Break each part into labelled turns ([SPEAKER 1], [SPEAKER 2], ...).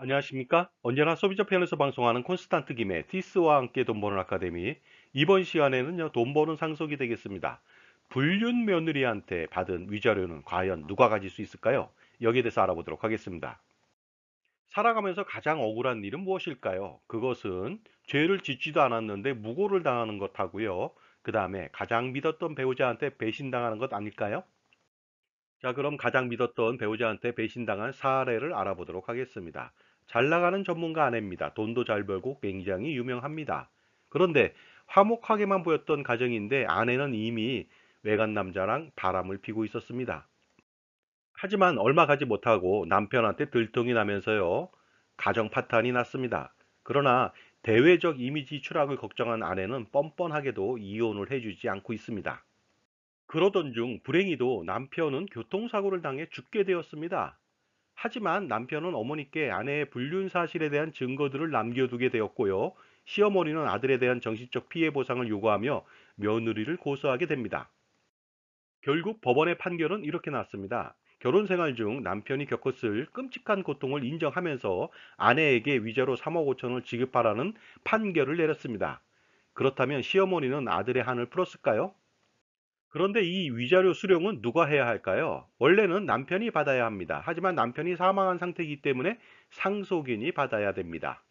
[SPEAKER 1] 안녕하십니까? 언제나 소비자 편에서 방송하는 콘스탄트 김의 티스와 함께 돈 버는 아카데미. 이번 시간에는요, 돈 버는 상속이 되겠습니다. 불륜 며느리한테 받은 위자료는 과연 누가 가질 수 있을까요? 여기에 대해서 알아보도록 하겠습니다. 살아가면서 가장 억울한 일은 무엇일까요? 그것은 죄를 짓지도 않았는데 무고를 당하는 것하고요. 그 다음에 가장 믿었던 배우자한테 배신당하는 것 아닐까요? 자, 그럼 가장 믿었던 배우자한테 배신당한 사례를 알아보도록 하겠습니다. 잘 나가는 전문가 아내입니다. 돈도 잘 벌고 굉장히 유명합니다. 그런데 화목하게만 보였던 가정인데 아내는 이미 외간 남자랑 바람을 피고 있었습니다. 하지만 얼마 가지 못하고 남편한테 들통이 나면서요, 가정 파탄이 났습니다. 그러나 대외적 이미지 추락을 걱정한 아내는 뻔뻔하게도 이혼을 해주지 않고 있습니다. 그러던 중 불행히도 남편은 교통사고를 당해 죽게 되었습니다. 하지만 남편은 어머니께 아내의 불륜 사실에 대한 증거들을 남겨두게 되었고요. 시어머니는 아들에 대한 정신적 피해 보상을 요구하며 며느리를 고소하게 됩니다. 결국 법원의 판결은 이렇게 났습니다. 결혼 생활 중 남편이 겪었을 끔찍한 고통을 인정하면서 아내에게 위자료 3억 5천을 지급하라는 판결을 내렸습니다. 그렇다면 시어머니는 아들의 한을 풀었을까요? 그런데 이 위자료 수령은 누가 해야 할까요? 원래는 남편이 받아야 합니다. 하지만 남편이 사망한 상태이기 때문에 상속인이 받아야 됩니다.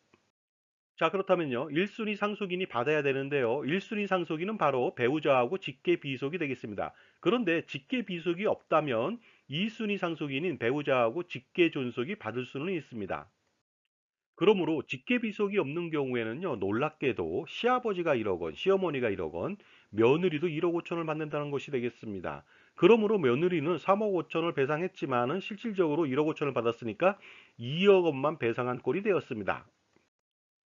[SPEAKER 1] 자, 그렇다면요. 1순위 상속인이 받아야 되는데요. 1순위 상속인은 바로 배우자하고 직계 비속이 되겠습니다. 그런데 직계 비속이 없다면 2순위 상속인인 배우자하고 직계 존속이 받을 수는 있습니다. 그러므로 직계 비속이 없는 경우에는요, 놀랍게도 시아버지가 1억 원, 시어머니가 1억 원, 며느리도 1억 5천을 받는다는 것이 되겠습니다. 그러므로 며느리는 3억 5천을 배상했지만은 실질적으로 1억 5천을 받았으니까 2억 원만 배상한 꼴이 되었습니다.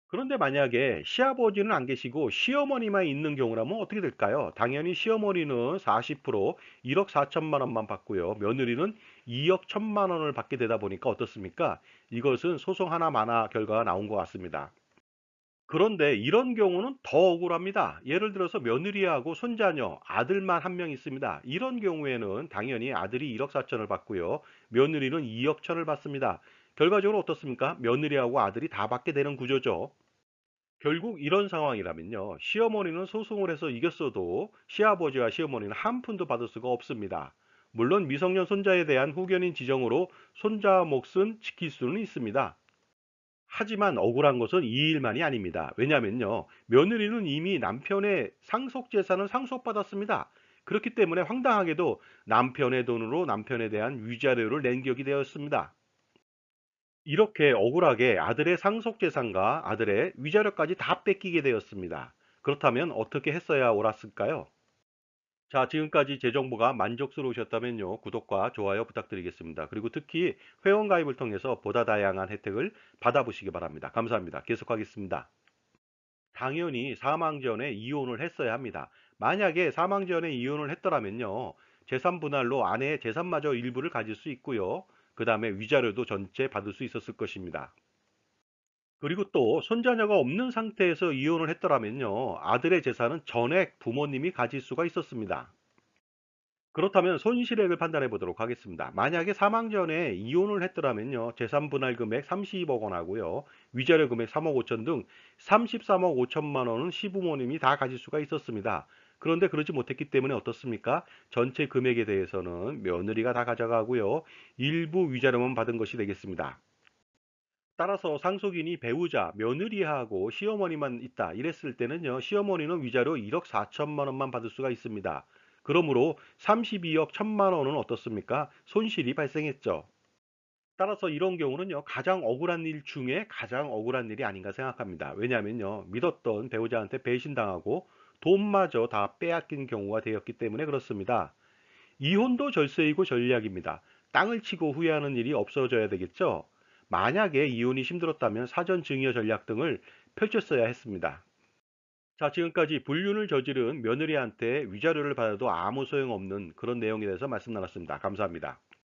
[SPEAKER 1] 그런데 만약에 시아버지는 안 계시고 시어머니만 있는 경우라면 어떻게 될까요? 당연히 시어머니는 40% 1억 4천만 원만 받고요. 며느리는 2억 1천만 원을 받게 되다 보니까 어떻습니까? 이것은 소송 하나 마나 결과가 나온 것 같습니다. 그런데 이런 경우는 더 억울합니다. 예를 들어서 며느리하고 손자녀, 아들만 한 명 있습니다. 이런 경우에는 당연히 아들이 1억 4천을 받고요. 며느리는 2억 천을 받습니다. 결과적으로 어떻습니까? 며느리하고 아들이 다 받게 되는 구조죠. 결국 이런 상황이라면요. 시어머니는 소송을 해서 이겼어도 시아버지와 시어머니는 한 푼도 받을 수가 없습니다. 물론 미성년 손자에 대한 후견인 지정으로 손자 몫은 지킬 수는 있습니다. 하지만 억울한 것은 이 일만이 아닙니다. 왜냐면요. 며느리는 이미 남편의 상속 재산을 상속받았습니다. 그렇기 때문에 황당하게도 남편의 돈으로 남편에 대한 위자료를 낸 격이 되었습니다. 이렇게 억울하게 아들의 상속 재산과 아들의 위자료까지 다 뺏기게 되었습니다. 그렇다면 어떻게 했어야 옳았을까요? 자, 지금까지 제 정보가 만족스러우셨다면요, 구독과 좋아요 부탁드리겠습니다. 그리고 특히 회원 가입을 통해서 보다 다양한 혜택을 받아보시기 바랍니다. 감사합니다. 계속하겠습니다. 당연히 사망 전에 이혼을 했어야 합니다. 만약에 사망 전에 이혼을 했더라면요, 재산 분할로 아내의 재산마저 일부를 가질 수 있고요. 그 다음에 위자료도 전체 받을 수 있었을 것입니다. 그리고 또 손자녀가 없는 상태에서 이혼을 했더라면요, 아들의 재산은 전액 부모님이 가질 수가 있었습니다. 그렇다면 손실액을 판단해 보도록 하겠습니다. 만약에 사망 전에 이혼을 했더라면요, 재산 분할 금액 30억 원 하고요, 위자료 금액 3억 5천 등 33억 5천만 원은 시부모님이 다 가질 수가 있었습니다. 그런데 그러지 못했기 때문에 어떻습니까? 전체 금액에 대해서는 며느리가 다 가져가고요, 일부 위자료만 받은 것이 되겠습니다. 따라서 상속인이 배우자, 며느리하고 시어머니만 있다 이랬을 때는요, 시어머니는 위자료 1억 4천만 원만 받을 수가 있습니다. 그러므로 32억 1천만 원은 어떻습니까? 손실이 발생했죠. 따라서 이런 경우는요, 가장 억울한 일 중에 가장 억울한 일이 아닌가 생각합니다. 왜냐하면요, 믿었던 배우자한테 배신당하고 돈마저 다 빼앗긴 경우가 되었기 때문에 그렇습니다. 이혼도 절세이고 전략입니다. 땅을 치고 후회하는 일이 없어져야 되겠죠? 만약에 이혼이 힘들었다면 사전 증여 전략 등을 펼쳤어야 했습니다. 자, 지금까지 불륜을 저지른 며느리한테 위자료를 받아도 아무 소용없는 그런 내용에 대해서 말씀 나눴습니다. 감사합니다.